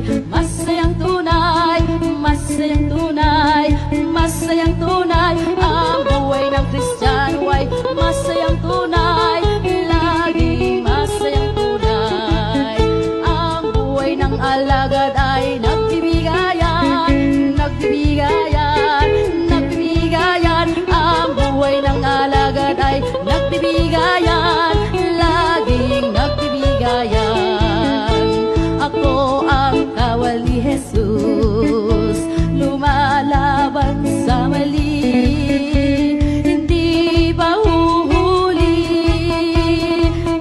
buhay. Masayang tunay, masayang tunay, masayang tunay. Ang buhay ng Kristiyano ay masayang tunay, laging masayang tunay. Ang buhay ng alagad ay nagbibigayan, nagbibigayan, nagbibigayan. Ang buhay ng alagad ay nagbibigayan, laging nagbibigayan. Ako ang kawal ni Jesus, lumalaban sa mali, hindi ba huhuli?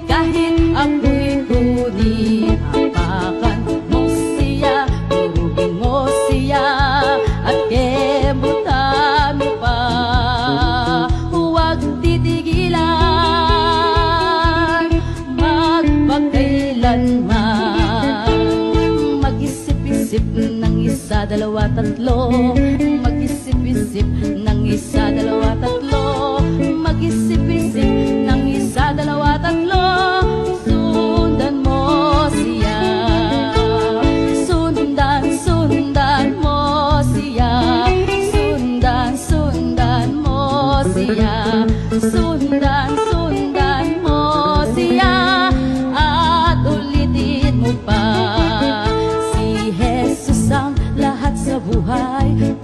Kahit ako'y kunin, hapakan mo siya, durugin mo siya, at kemutan mo pa. Huwag titigilan, magpagkailanman. Mag-isip-isip ng isa, dalawa, tatlo. Mag-isip-isip ng isa, dalawa, tatlo. Mag-isip-isip ng isa, dalawa, tatlo. Sundan mo siya, sundan, sundan mo siya, sundan, sundan mo siya, sundan, sundan mo siya, at ulitin mo pa. Si Jesus ang lahat sa buhay.